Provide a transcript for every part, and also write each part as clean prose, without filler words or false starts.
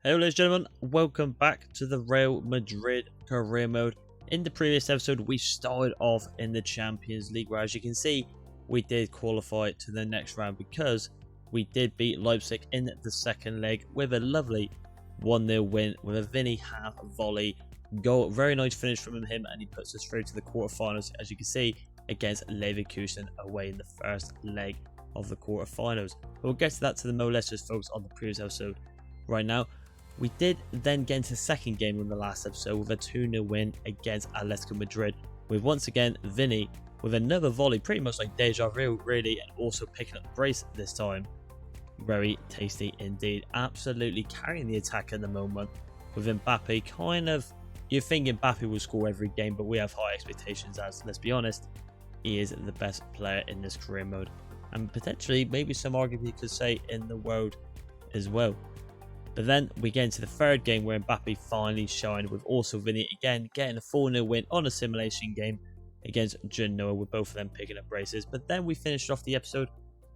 Hello ladies and gentlemen, welcome back to the Real Madrid career mode. In the previous episode we started off in the Champions League where, as you can see, we did qualify to the next round because we did beat Leipzig in the second leg with a lovely 1-0 win with a Vinny half volley goal. Very nice finish from him, and he puts us through to the quarterfinals, as you can see, against Leverkusen away in the first leg of the quarterfinals. We'll get to that to the more. Let's just focus on the previous episode right now. We did then get into the second game in the last episode with a 2-0 win against Atletico Madrid, with once again Vinny with another volley, pretty much like deja vu really, and also picking up the brace this time. Very tasty indeed, absolutely carrying the attack at the moment, with Mbappe kind of, you think Mbappe will score every game, but we have high expectations as, let's be honest, he is the best player in this career mode, and potentially maybe some argument could say in the world as well. But then we get into the third game where Mbappe finally shined, with also Vinny again getting a 4-0 win on a simulation game against Genoa, with both of them picking up braces. But then we finished off the episode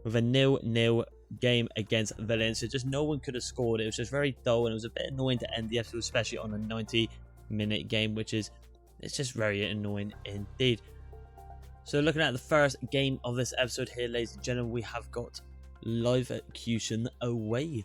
with a 0-0 game against Valencia. Just no one could have scored. It was just very dull, and it was a bit annoying to end the episode, especially on a 90-minute game, it's just very annoying indeed. So looking at the first game of this episode here, ladies and gentlemen, we have got Leverkusen away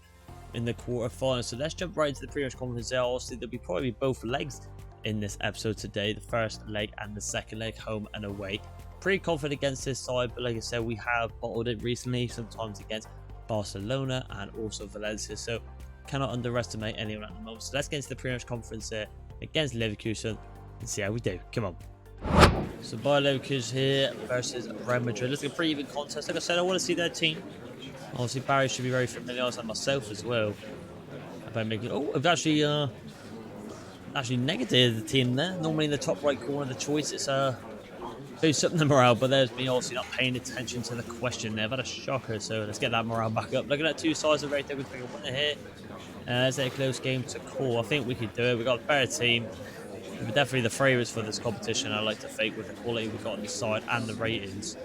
in the quarterfinals. So let's jump right into the pre-match conference there. Obviously there'll be probably both legs in this episode today, the first leg and the second leg, home and away. Pretty confident against this side, but like I said, we have bottled it recently, sometimes against Barcelona and also Valencia, so cannot underestimate anyone at the moment. So let's get into the pre-match conference here against Leverkusen and see how we do. Come on. So Bayer Leverkusen here versus Real Madrid. Looks like a pretty even contest. Like I said, I want to see their team. Obviously Barry should be very familiar, and myself as well. About making, I've actually negated the team there. Normally in the top right corner of the choice, it's boosts up the morale, but there's me obviously not paying attention to the question there. I've had a shocker, so let's get that morale back up. Looking at two sides of very good thing. A winner here. It's a close game to call. I think we could do it. We've got a better team. We're definitely the favourites for this competition, I like to think, with the quality we've got on the side and the ratings.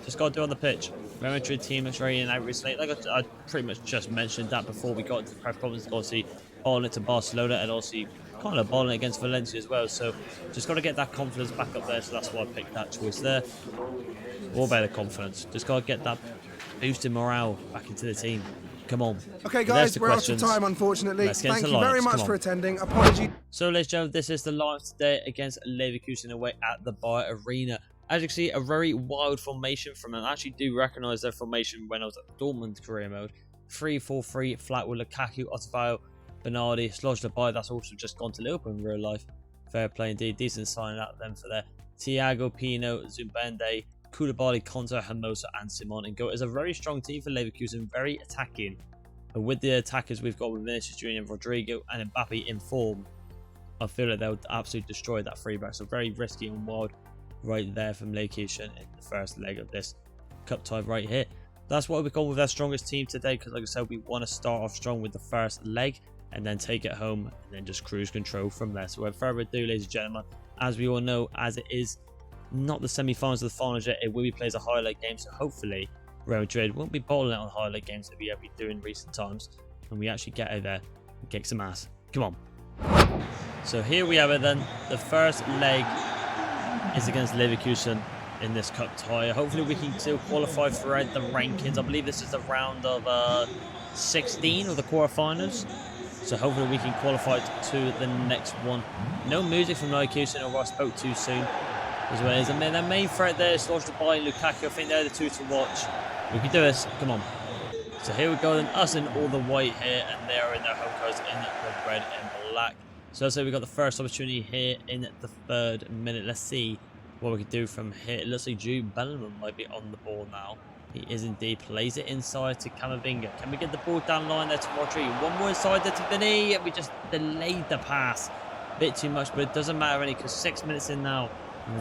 Just got to do on the pitch. Real Madrid team is very in out recently. Like I pretty much just mentioned that before we got into the press conference. Obviously, balling it to Barcelona and obviously kind of balling it against Valencia as well. So just got to get that confidence back up there. So that's why I picked that choice there. All about the confidence. Just got to get that boost in morale back into the team. Come on. Okay, guys, we're out of time, unfortunately. Thank you very much for attending. Apologies. So, ladies and gentlemen, this is the lineup today against Leverkusen away at the Bayer Arena. As you can see, a very wild formation from them. I actually do recognise their formation when I was at Dortmund career mode. 3-4-3 flat with Lukaku, Otavio, Bernardi, Slojdabai. That's also just gone to Liverpool in real life. Fair play indeed. Decent signing out of them for their Thiago, Pino, Zumbende, Koulibaly, Konza, Hermoso and Simon and Go. It's a very strong team for Leverkusen, very attacking. But with the attackers we've got with Vinicius Jr. and Rodrigo and Mbappe in form, I feel like they'll absolutely destroy that free back. So very risky and wild right there from Leverkusen in the first leg of this cup tie right here. That's why we've gone with our strongest team today, because like I said, we want to start off strong with the first leg and then take it home and then just cruise control from there. So without further ado, ladies and gentlemen, as we all know, as it is not the semi-finals of the finals yet, it will be played as a highlight game, so hopefully Real Madrid won't be bowling out on highlight games that we have been doing in recent times, and we actually get out there and kick some ass. Come on. So here we have it then. The first leg is against Leverkusen in this cup tie. Hopefully we can still qualify throughout the rankings. I believe this is the round of 16 of the quarterfinals, so hopefully we can qualify to the next one. No music from Leverkusen, or I spoke too soon as well. As their main threat there is Slojdabai and Lukaku. I think they're the two to watch. We can do this. Come on. So here we go then, us in all the white here, and they are in their home colours in the red and black. So let's say we got the first opportunity here in the third minute. Let's see what we can do from here. It looks like Jude Bellingham might be on the ball now. He is indeed. Plays it inside to Camavinga. Can we get the ball down line there to Rodri? One more inside there to Vinny, and we just delayed the pass a bit too much, but it doesn't matter any, because 6 minutes in now,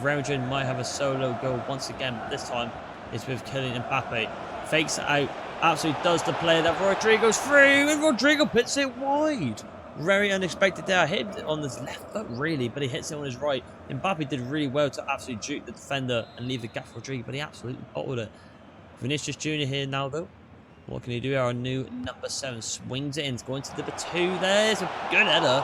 Real Madrid might have a solo goal once again, but this time it's with Kylian Mbappe. Fakes it out, absolutely does the play that Rodrigo's through, and Rodrigo puts it wide. Very unexpected there. Hit it on his left foot really, but he hits it on his right. Mbappe did really well to absolutely juke the defender and leave the gap for Rodrigo, but he absolutely bottled it. Vinicius Jr. here now though. What can he do? Our new number 7 swings it in. It's going to number 2. There's a good header.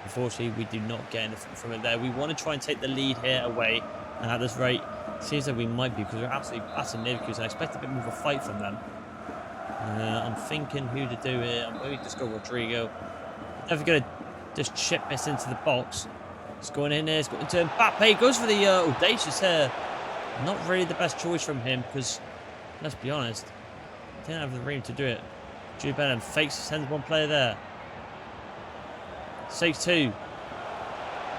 Unfortunately, we do not get anything from it there. We want to try and take the lead here away. And at this rate, it seems like we might be, because we're absolutely passing Leverkusen. I expect a bit more of a fight from them. I'm thinking who to do here. I'm going to just go Rodrigo. Never going to just chip this into the box. It's going in there. It's going into Mbappe. Goes for the audacious here. Not really the best choice from him, because, let's be honest, he didn't have the room to do it. Jude Bellingham fakes, sends one player there. Saves 2.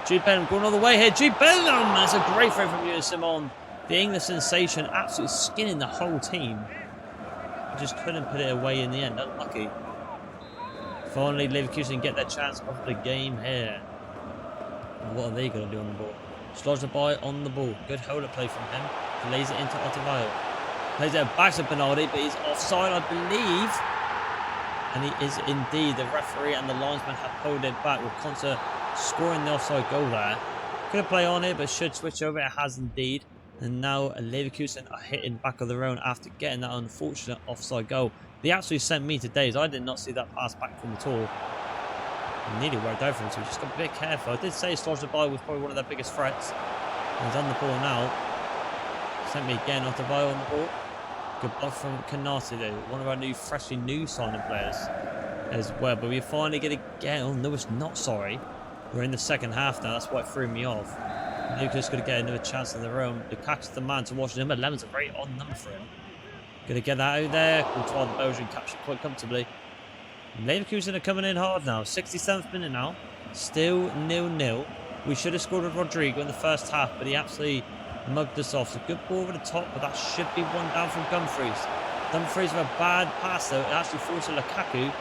Jude Bellingham going all the way here. Jude Bellingham! That's a great throw from Ewan Simon. The English sensation absolutely skinning the whole team. Just couldn't put it away in the end. Unlucky. Finally, Leverkusen get their chance of the game here. What are they going to do on the ball? Slots the ball on the ball. Good hold-up play from him. He lays it into Ottavio. Plays it back to Bernardi, but he's offside, I believe. And he is indeed. The referee and the linesman have pulled it back, with Conte scoring the offside goal there. Could play on it, but should switch over. It has indeed. And now Leverkusen are hitting back of their own after getting that unfortunate offside goal. They absolutely sent me to days. I did not see that pass back from at all. It nearly worked out for him, so we just got to be a bit careful. I did say Slodgerbye was probably one of their biggest threats. He's on the ball now. Sent me again off the ball on the ball. Good block from Canati though, one of our freshly new signing players as well. But we're finally going to get. Oh no, it's not. Sorry, we're in the second half now. That's why it threw me off. Lucas going to get another chance on their own. Lukaku's the man to watch. Number 11's a very odd number for him. Going to get that out there. Courtois the Belgian captured quite comfortably. Leverkusen are coming in hard now. 67th minute now. Still 0-0. We should have scored with Rodrigo in the first half, but he absolutely mugged us off. So good ball over the top, but that should be one down from Dumfries. Dumfries with a bad pass though. It actually falls to Lukaku.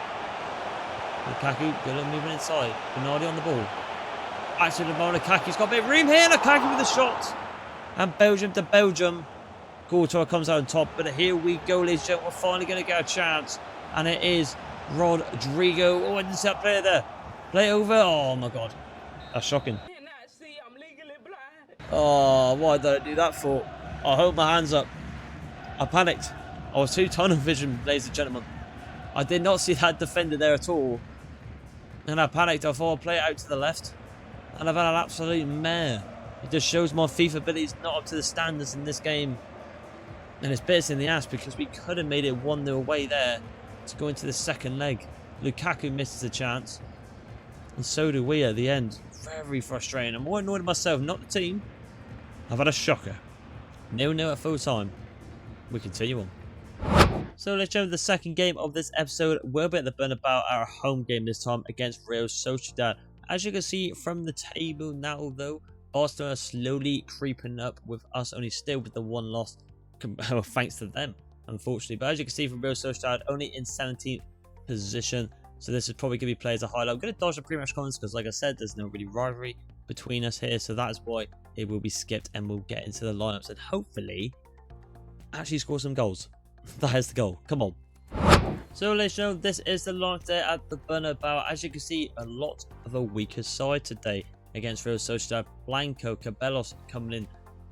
Lukaku good at moving inside. Bernardi on the ball. Back to Lukaku's got a bit of room here. Lukaku with a shot. And Belgium to Belgium. Courtois comes out on top, but here we go, ladies and gentlemen. We're finally going to get a chance. And it is Rodrigo. Oh, I didn't see that player there. Play over. Oh my god. That's shocking. Oh, why did I do that for? I hold my hands up. I panicked. I was too tunnel vision, ladies and gentlemen. I did not see that defender there at all. And I panicked. I thought I'd play it out to the left. And I've had an absolute mare. It just shows my FIFA ability is not up to the standards in this game. And it's bits in the ass, because we could have made it 1-0 away there to go into the second leg. Lukaku misses a chance. And so do we at the end. Very frustrating. I'm more annoyed at myself, not the team. I've had a shocker. 0-0 at full time. We continue on. So let's jump to the second game of this episode. We'll be at the Bernabeu, our home game this time against Real Sociedad. As you can see from the table now though, Barcelona are slowly creeping up, with us only still with the one loss. Thanks to them, unfortunately. But as you can see from Real Sociedad, only in 17th position. So this is probably going to be players a highlight. I'm going to dodge the pre-match comments because, like I said, there's no really rivalry between us here. So that is why it will be skipped, and we'll get into the lineups and hopefully actually score some goals. That is the goal. Come on. So let's show this is the lineup there at the Bernabeu. As you can see, a lot of a weaker side today against Real Sociedad. Blanco, Cabellos coming in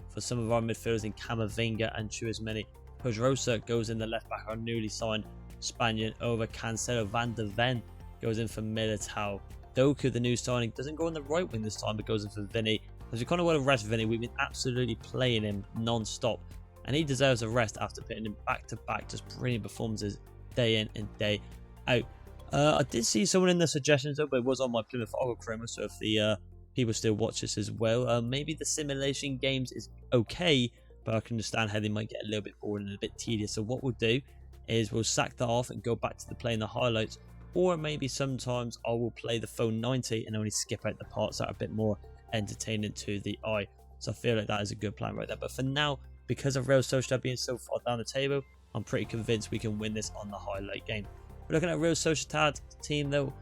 for some of our midfielders in Camavinga and Chouameni. Pedrosa goes in the left back, our newly signed Spaniard over Cancelo. Van de Ven goes in for Militao. Doku, the new signing, doesn't go on the right wing this time, but goes in for Vinny. As we kind of want to rest Vinny, we've been absolutely playing him non-stop, and he deserves a rest after putting him back-to-back, just brilliant performances day in and day out. I did see someone in the suggestions though, but it was on my Plymouth Argyle Chroma, so if the people still watch this as well, maybe the simulation games is okay, but I can understand how they might get a little bit boring and a bit tedious. So what we'll do is we'll sack that off and go back to the playing the highlights, or maybe sometimes I will play the phone 90 and only skip out the parts that are a bit more entertaining to the eye. So I feel like that is a good plan right there. But for now, because of Real Sociedad being so far down the table, I'm pretty convinced we can win this on the highlight game. We're looking at Real Sociedad team though,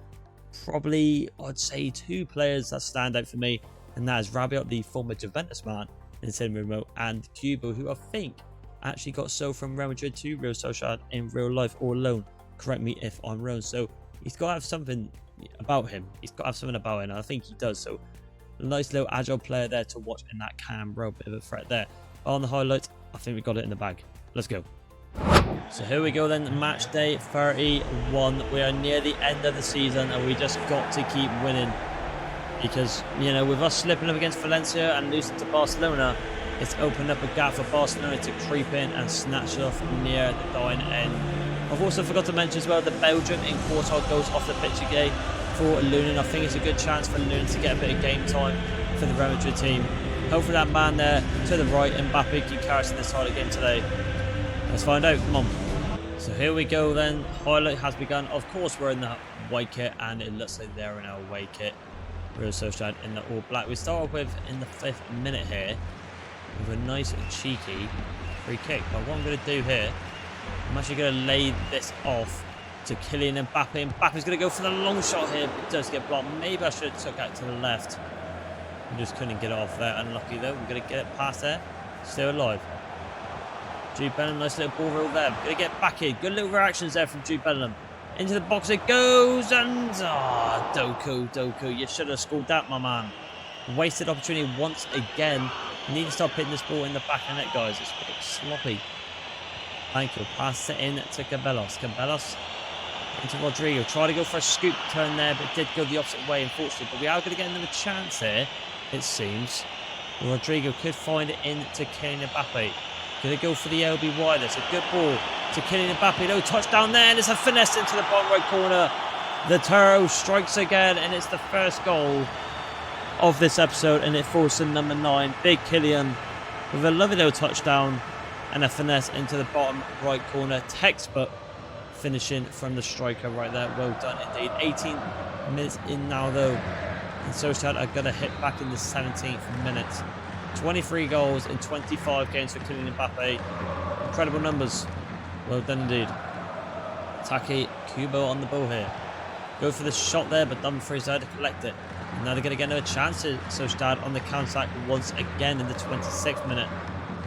probably I'd say 2 players that stand out for me, and that is Rabiot, the former Juventus man in San Remo, and Cubo, who I think actually got sold from Real Madrid to Real Sociedad in real life or loan. Correct me if I'm wrong. So he's got to have something about him. He's got to have something about him, and I think he does. So a nice little agile player there to watch in that Cam Bro, bit of a threat there. But on the highlights, I think we got it in the bag. Let's go. So here we go then, match day 31. We are near the end of the season and we just got to keep winning. Because, you know, with us slipping up against Valencia and losing to Barcelona, it's opened up a gap for Barcelona to creep in and snatch it off near the dying end. I've also forgot to mention as well that Belgium in quartile goes off the pitch again for Lunin. I think it's a good chance for Lunin to get a bit of game time for the Real Madrid team. Hopefully that man there to the right, Mbappe, can carry us in this title game today. Let's find out. Come on. So here we go then. Highlight has begun. Of course we're in the white kit and it looks like they're in our away kit. Real Sociedad in the all black. We start off with in the 5th minute here with a nice cheeky free kick. But what I'm going to do here, I'm actually going to lay this off to Kylian Mbappe. Mbappe's going to go for the long shot here, but it does get blocked. Maybe I should have took that to the left. I just couldn't get it off there. Unlucky though. We're going to get it past there. Still alive. Jude Bellingham, nice little ball roll there. Going to get back in. Good little reactions there from Jude Bellingham. Into the box it goes, and Doku, you should have scored that, my man. Wasted opportunity once again. Need to stop hitting this ball in the back of the net, guys. It's a bit sloppy. Thank you. Pass it in to Cabellos. Cabellos into Rodrigo. Try to go for a scoop turn there, but did go the opposite way, unfortunately. But we are going to get another chance here, it seems. Rodrigo could find it in to Kylian Mbappe. Going to go for the LB wide. It's a good ball to Kylian Mbappe. No touchdown there, and it's a finesse into the bottom right corner. The Toro strikes again, and it's the first goal of this episode, and it falls to number 9. Big Kylian with a lovely little touchdown and a finesse into the bottom right corner. Textbook finishing from the striker right there. Well done indeed. 18 minutes in now though, and Sociedad are going to hit back in the 17th minute. 23 goals in 25 games for Kylian Mbappe. Incredible numbers. Well done indeed. Taki Kubo on the ball here. Go for the shot there, but Dumfries there to collect it. And now they're going to get another chance to Sociedad on the counter-attack once again in the 26th minute.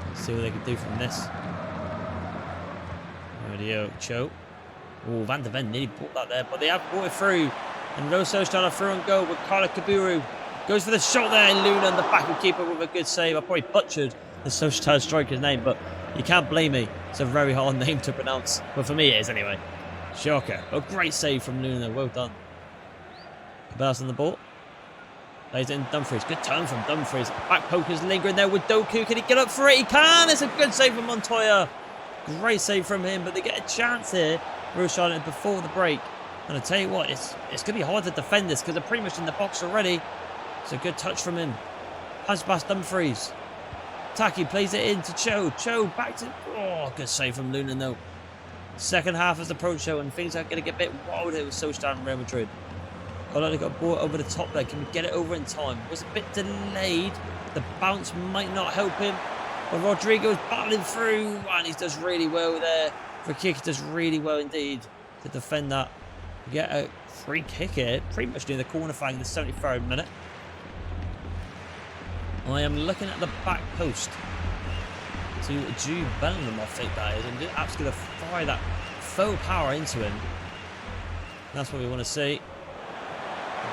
Let's see what they can do from this. Radio Cho. Oh, Van de Ven nearly brought that there, but they have brought it through. And Real Sociedad are through and go with Carlo Kaburu. Goes for the shot there, and Luna, the backup keeper, with a good save. I probably butchered the Sociedad striker's name, but you can't blame me. It's a very hard name to pronounce. Well, for me it is anyway. Shocker. A great save from Luna. Well done. Cabellas on the ball. Plays it in Dumfries. Good turn from Dumfries. Back poker's lingering there with Doku. Can he get up for it? He can. It's a good save from Montoya. Great save from him, but they get a chance here. Real Charlotte before the break. And I tell you what, it's going to be hard to defend this because they're pretty much in the box already. It's a good touch from him. Pass past Dumfries. Taki plays it in to Cho. Cho back to... Oh, good save from Luna though. Second half has approached Cho and things are going to get a bit wild here with Sociedad and Real Madrid. Colorado got ball over the top there. Can we get it over in time? Was a bit delayed. The bounce might not help him. But Rodrigo's battling through and he does really well there. For kick, he does really well indeed to defend that. We get a free kick here. Pretty much near the corner flag in the 73rd minute. I am looking at the back post to Jude Bellingham, I think that is, and just absolutely going to fire that full power into him. That's what we want to see.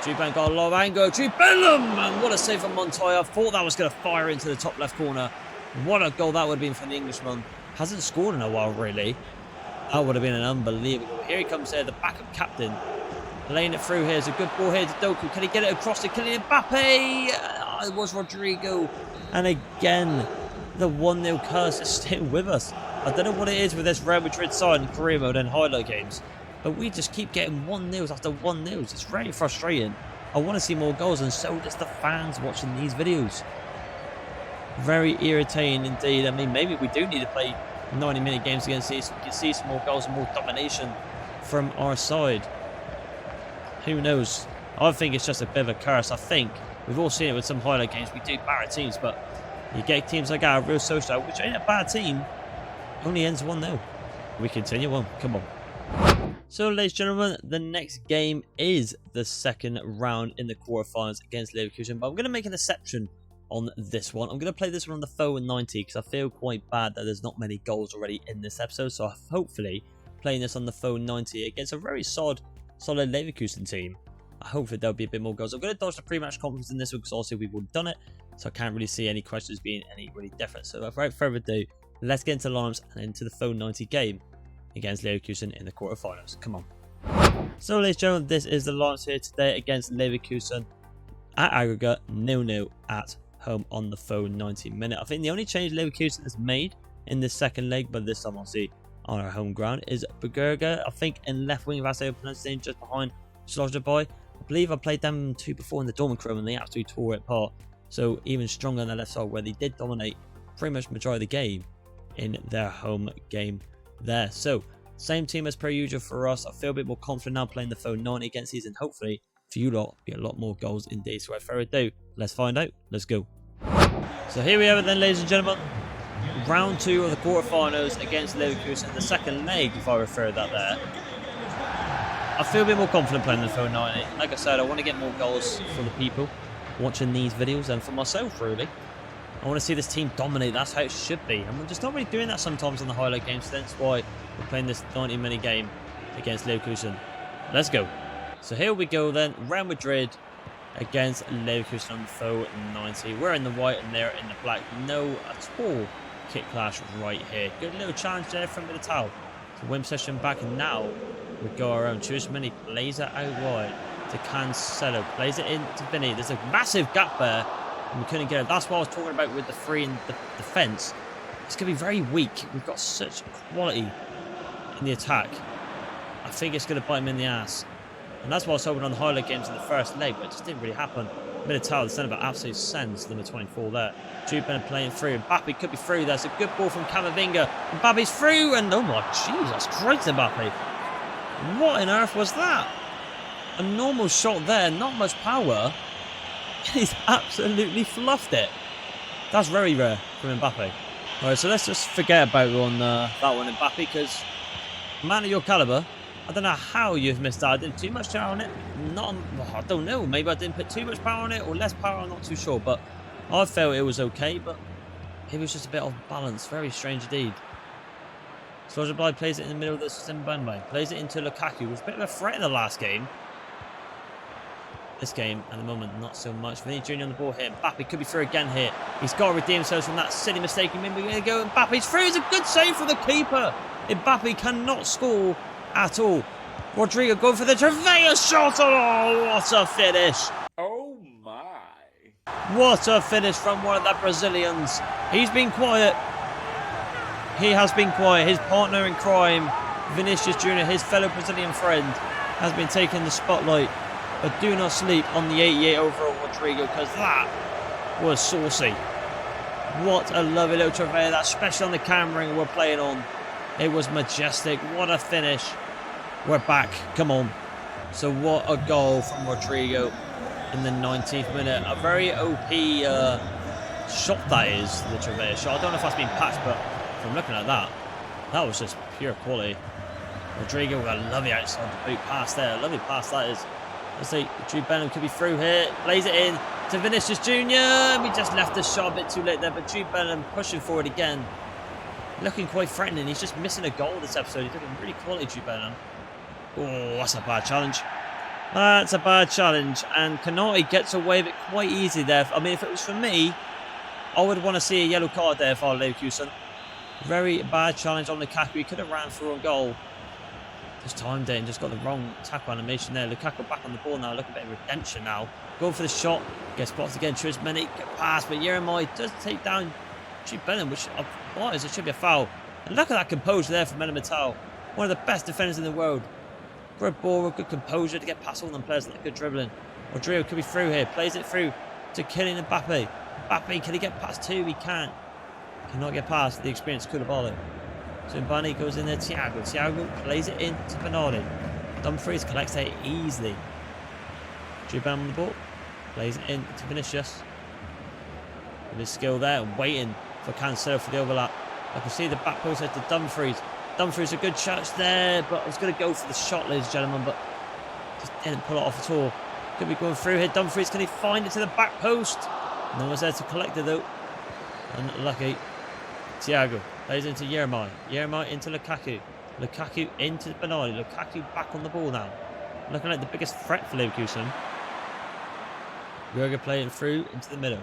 Jude Bellingham got a lot of angle. Jude Bellingham! And what a save from Montoya. I thought that was going to fire into the top left corner. What a goal that would have been from the Englishman. Hasn't scored in a while, really. That would have been an unbelievable. Here he comes here, the backup captain. Laying it through here. It's a good ball here to Doku. Can he get it across to Kylian Mbappe? It was Rodrigo. And again, the 1-0 curse is still with us. I don't know what it is with this Real Madrid side in career mode and highlight games, but we just keep getting 1-0s after 1-0s. It's very frustrating. I want to see more goals, and so does the fans watching these videos. Very irritating indeed. I mean, maybe we do need to play 90-minute games against these so we can see some more goals and more domination from our side. Who knows? I think it's just a bit of a curse. I think we've all seen it with some highlight games. We do batter teams, but you get teams like our Real Sociedad, which ain't a bad team, only ends 1-0. We continue on. Come on. So, ladies and gentlemen, the next game is the second round in the quarterfinals against Leverkusen. But I'm going to make an exception on this one. I'm going to play this one on the phone 90 because I feel quite bad that there's not many goals already in this episode. So, hopefully, playing this on the phone 90 against a very solid Leverkusen team, hopefully there'll be a bit more goals. I'm going to dodge the pre-match conference in this one because also we've all done it, so I can't really see any questions being any really different. So without further ado, let's get into alarms and into the phone 90 game. against Leverkusen in the quarterfinals. Come on. So, ladies and gentlemen, this is the lineup here today against Leverkusen at aggregate 0-0 at home on the phone 90 minute. I think the only change Leverkusen has made in this second leg, but this time I'll see on our home ground, is Bergerga, I think, in left wing, if that's how you pronounce his name, just behind Slojderboy. I believe I played them two before in the Dortmund crew and they absolutely tore it apart. So even stronger on the left side, where they did dominate pretty much majority of the game in their home game there. So same team as per usual for us. I feel a bit more confident now playing the phone 90 against these, and hopefully for you lot be a lot more goals indeed. So without further ado, let's find out. Let's go. So here we have it then, ladies and gentlemen. Round 2 of the quarterfinals against Leverkusen, the second leg, if I refer to that there. I feel a bit more confident playing the phone 90. Like I said, I want to get more goals for the people watching these videos and for myself, really. I want to see this team dominate. That's how it should be. And we're just not really doing that sometimes on the highlight games. That's why we're playing this 90-minute game against Leverkusen. Let's go. So here we go then. Real Madrid against Leverkusen on the phone 90. We're in the white and they're in the black. No at all kick clash right here. Good little challenge there from Militao to win possession back, and now we go around. Chusmani plays it out wide to Cancelo, plays it into Vinny. There's a massive gap there and we couldn't get it. That's what I was talking about with the free in the defence. It's going to be very weak. We've got such quality in the attack. I think it's going to bite him in the ass, and that's what I was hoping on the highlight games in the first leg, but it just didn't really happen. Militao, the centre back, absolute sense, number 24 there. Jude Bellingham playing through. Mbappe could be through there. It's a good ball from Camavinga. Mbappe's through, and oh my Jesus Christ, Mbappe. What on earth was that? A normal shot there, not much power. He's absolutely fluffed it. That's very rare from Mbappe. Alright, so let's just forget about that one, Mbappe, because man of your calibre, I don't know how you've missed that. I didn't too much power on it. I don't know. Maybe I didn't put too much power on it or less power. I'm not too sure. But I felt it was okay. But it was just a bit off balance. Very strange indeed. Slojderboy plays it in the middle of the Zimbabwe. Plays it into Lukaku. It was a bit of a threat in the last game. This game, at the moment, not so much. Vinny Jr. on the ball here. Mbappe could be through again here. He's got to redeem himself from that silly mistake. Maybe we're going to go. Mbappe's through. It's a good save for the keeper. Mbappe cannot score at all. Rodrigo going for the Trevea shot. Oh, what a finish. Oh my. What a finish from one of the Brazilians. He's been quiet. He has been quiet. His partner in crime, Vinicius Jr., his fellow Brazilian friend, has been taking the spotlight. But do not sleep on the 88 overall Rodrigo, because that was saucy. What a lovely little Trevea, that especially on the camera we're playing on. It was majestic. What a finish. We're back. Come on. So what a goal from Rodrigo in the 19th minute. A very OP shot that is, the Trevea shot. I don't know if that's been patched, but from looking at that, that was just pure quality. Rodrigo with a lovely outside the boot pass there. A lovely pass that is. Let's see. Jude Bellingham could be through here. Plays it in to Vinicius Jr. We just left the shot a bit too late there, but Jude Bellingham pushing forward again. Looking quite threatening. He's just missing a goal this episode. He's looking really quality, Jude Bellingham. Oh, that's a bad challenge. That's a bad challenge. And Kanate gets away with it quite easy there. I mean, if it was for me, I would want to see a yellow card there for Leverkusen. Very bad challenge on Lukaku. He could have ran through a goal. Just timed it and just got the wrong tackle animation there. Lukaku back on the ball now. Looking a bit of redemption now. Going for the shot. Gets blocked again. Chusmani pass, but Yeremai does take down Jude Bellingham, which I thought it should be a foul. And look at that composure there from Militao. One of the best defenders in the world. Good ball, good composure to get past all them players. Like good dribbling. Rodrigo could be through here. Plays it through to Kylian Mbappe. Mbappe, can he get past two? He can't. Cannot get past the experienced Koulibaly. So Mbani goes in there. Thiago plays it in to Bernardi. Dumfries collects it easily. Jude Bellingham on the ball. Plays it in to Vinicius. With his skill there, waiting for Cancelo for the overlap. I can see the back post there to Dumfries. Dumfries a good touch there, but I was going to go for the shot, ladies and gentlemen, but just didn't pull it off at all. Could be going through here. Dumfries, can he find it to the back post? No one's there to collect it though. Unlucky. Thiago plays into Yeremai. Yeremai into Lukaku. Lukaku into Bernardi. Lukaku back on the ball now. Looking like the biggest threat for Leverkusen. Berger playing through into the middle.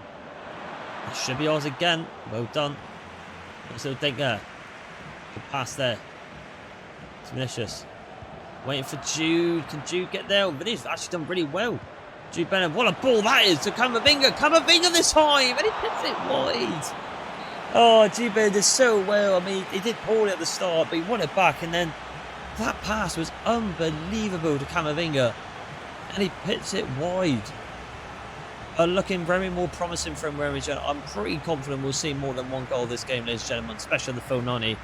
That should be ours again. Well done. What's the take there? Good pass there. Vinicius. Waiting for Jude. Can Jude get there? Vinicius actually done really well. Jude Bellingham. What a ball that is to Camavinga. Camavinga this time. And he puts it wide. Oh, Jude Bellingham did so well. I mean, he did poorly at the start, but he won it back. And then that pass was unbelievable to Camavinga. And he puts it wide. Looking very more promising from where he's. I'm pretty confident we'll see more than one goal this game, ladies and gentlemen, especially on the full 90.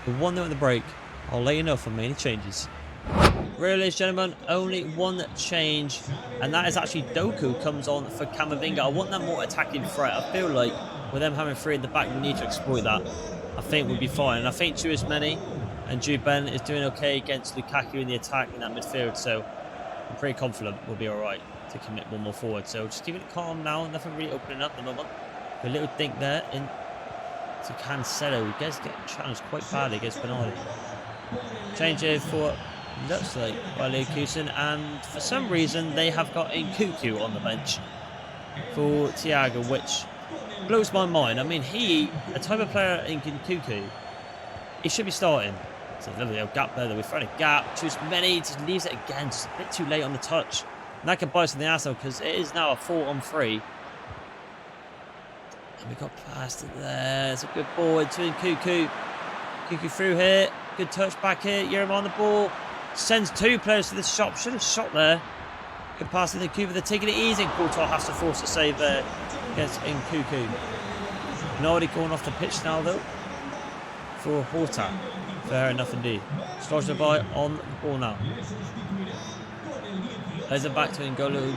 The 1-0 at the break. I'll let you know if I make any changes. Really, ladies and gentlemen, only one change, and that is actually Doku comes on for Camavinga. I want that more attacking threat. I feel like with them having 3 at the back, we need to exploit that. I think we'll be fine. And I think Tchouaméni and Jude Bellingham is doing okay against Lukaku in the attack in that midfield, so I'm pretty confident we'll be alright to commit one more forward. So just keeping it calm now, nothing really opening up at the moment. A little dink there in to Cancelo. He does get challenged quite badly against Bernardi. Change here for, looks like, by Leverkusen, and for some reason they have got Nkunku on the bench for Thiago, which blows my mind. I mean, a type of player in Nkunku, he should be starting. It's a lovely little gap there that we found a gap. Tchouaméni just leaves it again, just a bit too late on the touch. And that could bite us in the arsehole because it is now a 4-on-3. And we got past it there. It's a good ball into Nkunku. Nkunku through here. Good touch back here. Yerem on the ball. Sends 2 players to the shop. Should have shot there. Good pass to Nkunku. They're taking it easy. Courtois has to force a save there against Nkunku. Nobody going off the pitch now though for Horta. Fair enough indeed. Stroger by on the ball now. Plays it back to N'Golo.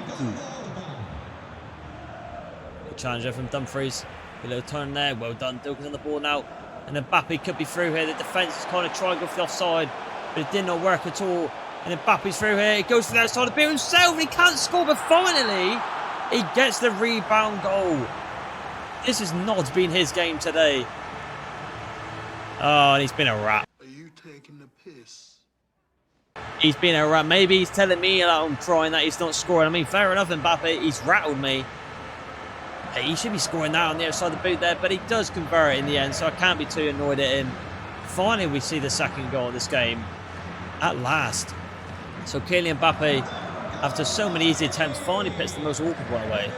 Good challenger from Dumfries. A little turn there. Well done. Doku's on the ball now. And Mbappe could be through here. The defence is kind of trying to go for the offside, but it did not work at all. And Mbappe's through here. He goes to the outside of the himself. He can't score, but finally he gets the rebound goal. This has not been his game today. Oh, and he's been a rat. Are you taking the piss? He's been a rat. Maybe he's telling me that I'm crying that he's not scoring. I mean, fair enough, Mbappe. He's rattled me. He should be scoring that on the outside of the boot there, but he does convert it in the end, so I can't be too annoyed at him. Finally, we see the second goal of this game. At last. So Kylian Mbappe, after so many easy attempts, finally puts the most awkward one away.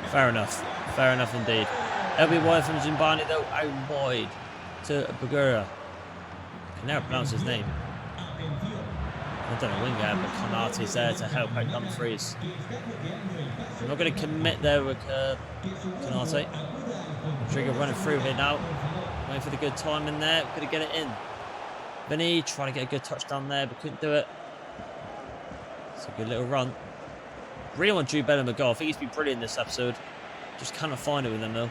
Fair enough. Fair enough indeed. LB wide from Zimbani, though, out wide to Bagura. I can never pronounce his name. I don't know, winger, but Konate's there to help out Dumfries. I'm not going to commit there with Konate. Trigger running through here now. Waiting for the good time in there. Going to get it in. Vinny trying to get a good touchdown there, but couldn't do it. It's a good little run. Really want Jude Bellingham to go. I think he's been brilliant this episode. Just cannot find it with him though.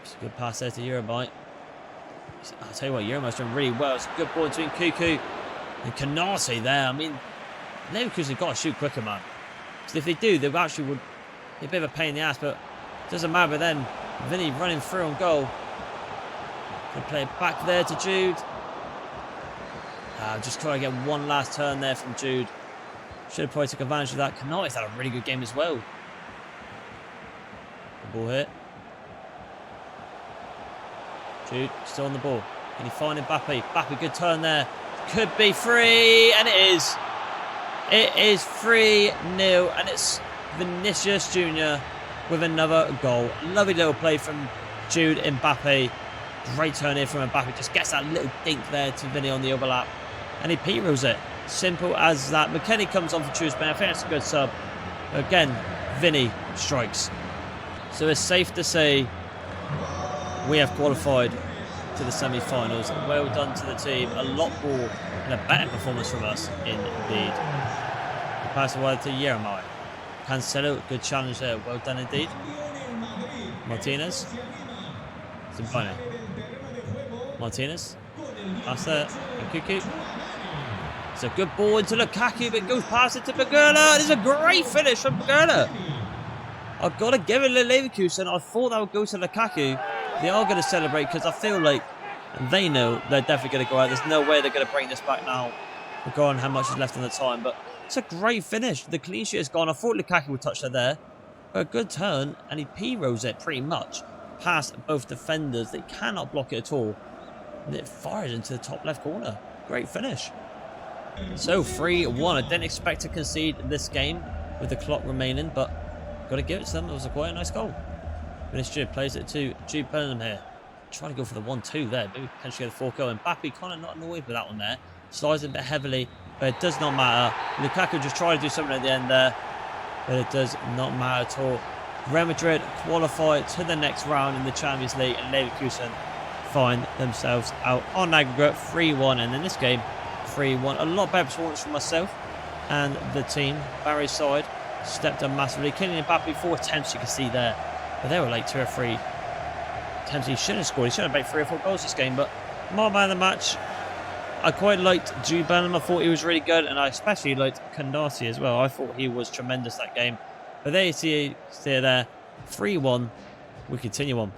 It's a good pass there to Euromite. I'll tell you what, Euroma's doing really well. It's a good ball between Kuku and Konate there. I mean, Leverkusen have got to shoot quicker, man. Because if they do, they actually would be a bit of a pain in the ass, but it doesn't matter. But then Vinny running through on goal. Can play it back there to Jude. Just trying to get one last turn there from Jude. Should have probably took advantage of that. Konate's had a really good game as well. The ball here. Jude still on the ball. Can he find Mbappe? Mbappe, good turn there. Could be free, and it is. It is 3-0, and it's Vinicius Jr. with another goal. Lovely little play from Jude Mbappe. Great turn here from Mbappe. Just gets that little dink there to Vinny on the overlap. And he P-rolls it. Simple as that. McKennie comes on for Tchouaméni. I think that's a good sub. Again, Vinny strikes. So it's safe to say we have qualified to the semi-finals. Well done to the team. A lot more and a better performance from us, indeed. The pass away to Yeremai. Cancelo, good challenge there. Well done indeed. Martinez. Zimbani. Martinez. Pass there. Nkunku. It's a good ball into Lukaku, but it goes past it to Bagula. This is a great finish from Bagula. I've got to give it to Leverkusen. I thought that would go to Lukaku. They are going to celebrate because I feel like they know they're definitely going to go out. There's no way they're going to bring this back now, regarding how much is left on the time. But it's a great finish. The clean sheet is gone. I thought Lukaku would touch her there. But a good turn, and he P-rolls it pretty much past both defenders. They cannot block it at all. And it fires into the top left corner. Great finish. So 3-1. I didn't expect to concede this game with the clock remaining, but got to give it to them. It was quite a nice goal. Vinicius plays it to Jude Bellingham here. Trying to go for the 1-2 there. Maybe potentially get a 4-goal. Mbappe kind of not annoyed with that one there. Slides a bit heavily, but it does not matter. Lukaku just tried to do something at the end there, but it does not matter at all. Real Madrid qualify to the next round in the Champions League, and Leverkusen find themselves out on aggregate 3-1. And in this game, 3-1. A lot better performance from myself and the team. Barry's side stepped up massively. Kylian Mbappe, 4 attempts you can see there, but they were like 2 or 3 attempts he shouldn't have scored. He should have made 3 or 4 goals this game, but my man of the match. I quite liked Jude Bellingham. I thought he was really good, and I especially liked Kandasi as well. I thought he was tremendous that game. But there you see there, 3-1. We continue on.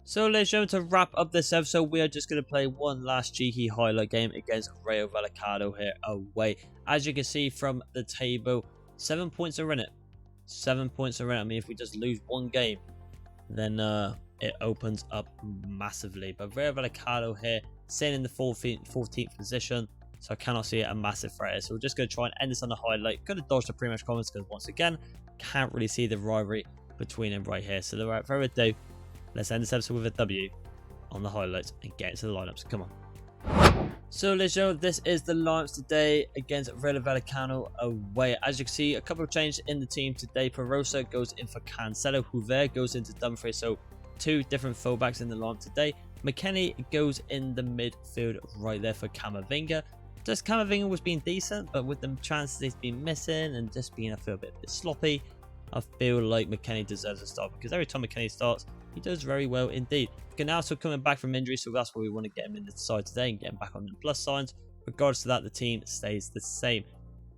So, ladies and gentlemen, to wrap up this episode, we are just going to play one last cheeky highlight game against Rayo Vallecano here away. As you can see from the table, 7 points are in it. 7 points are in it. I mean, if we just lose one game, then it opens up massively. But Rayo Vallecano here, sitting in the 14th position, so I cannot see a massive threat here. So we're just going to try and end this on a highlight. Could have dodged the pre-match comments because, once again, can't really see the rivalry between them right here. So without further ado, let's end this episode with a W on the highlights and get into the lineups. Come on. So, ladies and gentlemen, this is the lineups today against Rayo Vallecano away. As you can see, a couple of changes in the team today. Perosa goes in for Cancelo. Huver goes into Dumfries. So, 2 different fullbacks in the lineup today. McKennie goes in the midfield right there for Camavinga. Just Camavinga was being decent, but with the chances he's been missing and just being, I feel, a bit sloppy, I feel like McKennie deserves a start, because every time McKennie starts, he does very well indeed. Ganassi coming back from injury, so that's why we want to get him in the side today and get him back on the plus signs. Regardless of that, the team stays the same.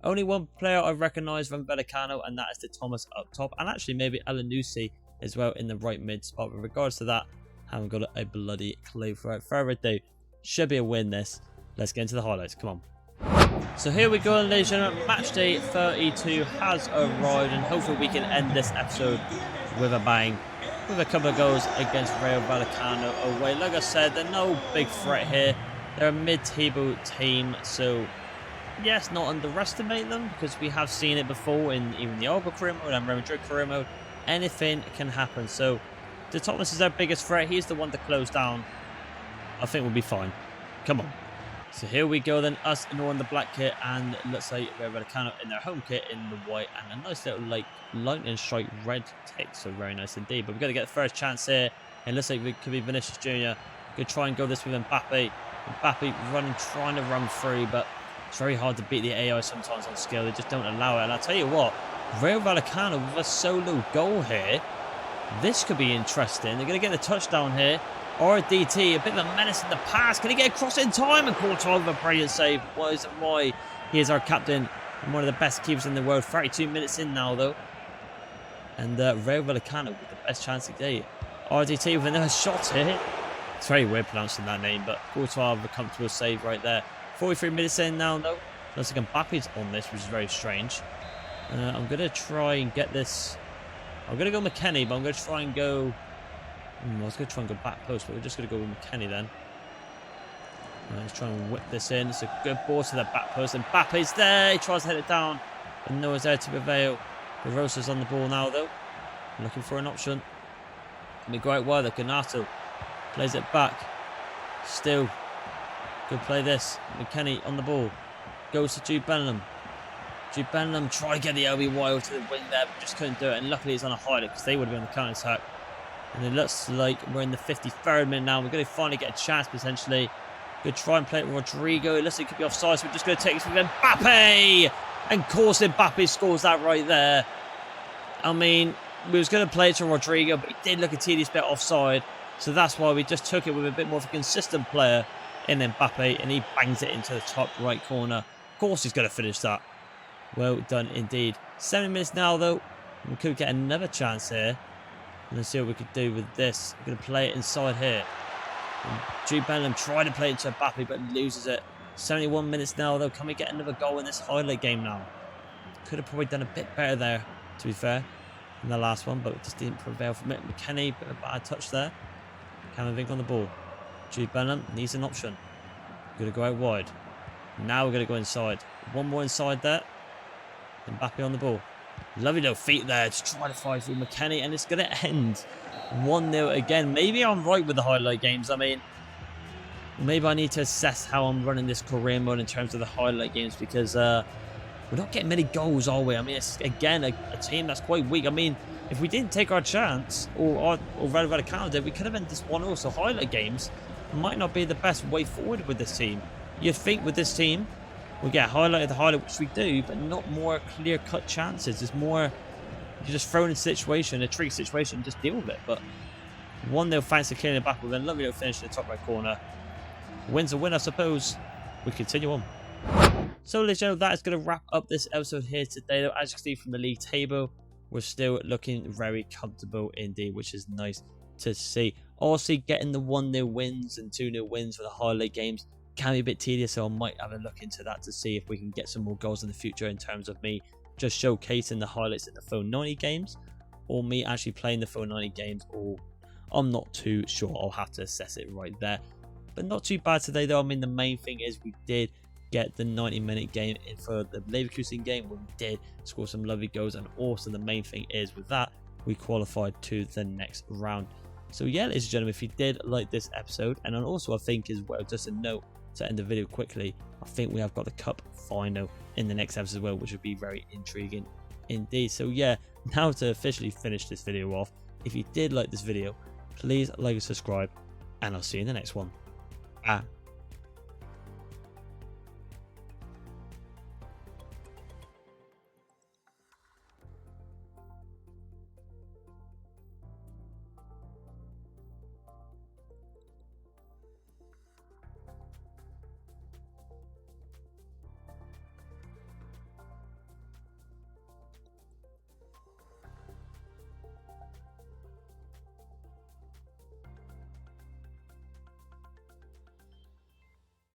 Only one player I recognise from Vallecano, and that is the Thomas up top, and actually maybe Alanusi as well in the right mid spot. With regards to that, haven't got a bloody clue. For further ado, should be a win this. Let's get into the highlights. Come on. So here we go, ladies and gentlemen. Match day 32 has arrived, and hopefully we can end this episode with a bang, with a couple of goals against Rayo Vallecano away. Like I said, they're no big threat here. They're a mid-table team, so yes, not underestimate them, because we have seen it before in even the Alba career mode and Real Madrid career mode. Anything can happen. So the Thomas is our biggest threat. He's the one to close down. I think we'll be fine. Come on. So here we go then, us in all in the black kit, and it looks like Rayo Vallecano in their home kit in the white, and a nice little like lightning strike red tick, so very nice indeed. But we're going to get the first chance here. It looks like it could be Vinicius Jr. Going to try and go this with Mbappe. Mbappe running, trying to run through, but it's very hard to beat the AI sometimes on skill. They just don't allow it. And I'll tell you what, Rayo Vallecano with a solo goal here, this could be interesting. They're going to get the touchdown here. RDT, a bit of a menace in the pass. Can he get across in time? And Courtois with a brilliant save. Why? He is our captain and one of the best keepers in the world. 32 minutes in now, though. And Rayo Vallecano with the best chance today. RDT with another shot here. It's very weird pronouncing that name, but Courtois with a comfortable save right there. 43 minutes in now, though. Looks like Mbappe's on this, which is very strange. I'm going to try and get this. I'm going to go McKennie, but I'm going to try and go. I was going to try and go back post, but we're just going to go with McKennie then. Let's try and whip this in. It's a good ball to the back post. And Mbappe's there. He tries to hit it down, but no one's there to prevail. Rosa's on the ball now, though. Looking for an option. Can be great while. Ganassi plays it back. Still. Good play this. McKennie on the ball. Goes to Jude Bellingham. Jude Bellingham tried to get the LB wild to the wing there, but just couldn't do it. And luckily he's on a highlight, because they would have been on the counter-attack. And it looks like we're in the 53rd minute now. We're going to finally get a chance, potentially. Going to try and play it with Rodrigo. It looks like it could be offside, so we're just going to take this with Mbappe. And of course Mbappe scores that right there. I mean, we was going to play it to Rodrigo, but he did look a tedious bit offside. So that's why we just took it with a bit more of a consistent player in Mbappe. And he bangs it into the top right corner. Of course he's going to finish that. Well done indeed. 70 minutes now, though. We could get another chance here. Let's see what we could do with this. We're going to play it inside here. And Jude Bellingham tried to play it to Mbappe, but loses it. 71 minutes now, though. Can we get another goal in this highlight game now? Could have probably done a bit better there, to be fair, in the last one, but just didn't prevail from it. McKennie, bit of a bad touch there. Camavinga on the ball. Jude Bellingham needs an option. Going to go out wide. Now we're going to go inside. One more inside there. Mbappe on the ball. Lovely little feet there to try to fight through McKennie, and it's going to end 1-0 again. Maybe I'm right with the highlight games. I mean, maybe I need to assess how I'm running this career mode in terms of the highlight games, because we're not getting many goals, are we? I mean, it's again a team that's quite weak. I mean, if we didn't take our chance, or rather counted it, we could have ended this 1-0. So highlight games might not be the best way forward with this team. You'd think with this team, we get highlight, which we do, but not more clear-cut chances. It's more, you're just thrown in a situation, a tricky situation, just deal with it. But 1-0 thanks to clearing it back with a lovely little finish in the top right corner. Win's a win, I suppose. We continue on. So, ladies and gentlemen, that is going to wrap up this episode here today. Though, as you can see from the league table, we're still looking very comfortable indeed, which is nice to see. Also, getting the 1-0 wins and 2-0 wins for the highlight games can be a bit tedious, so I might have a look into that to see if we can get some more goals in the future in terms of me just showcasing the highlights in the Phone 90 games, or me actually playing the Phone 90 games, or I'm not too sure. I'll have to assess it right there. But not too bad today though. I mean, the main thing is we did get the 90-minute game in for the Leverkusen game, where we did score some lovely goals, and also the main thing is with that we qualified to the next round. So yeah, ladies and gentlemen, if you did like this episode, and also I think as well, just a note to end the video quickly, I think we have got the cup final in the next episode as well, which would be very intriguing indeed. So yeah, now to officially finish this video off, if you did like this video, please like and subscribe, and I'll see you in the next one.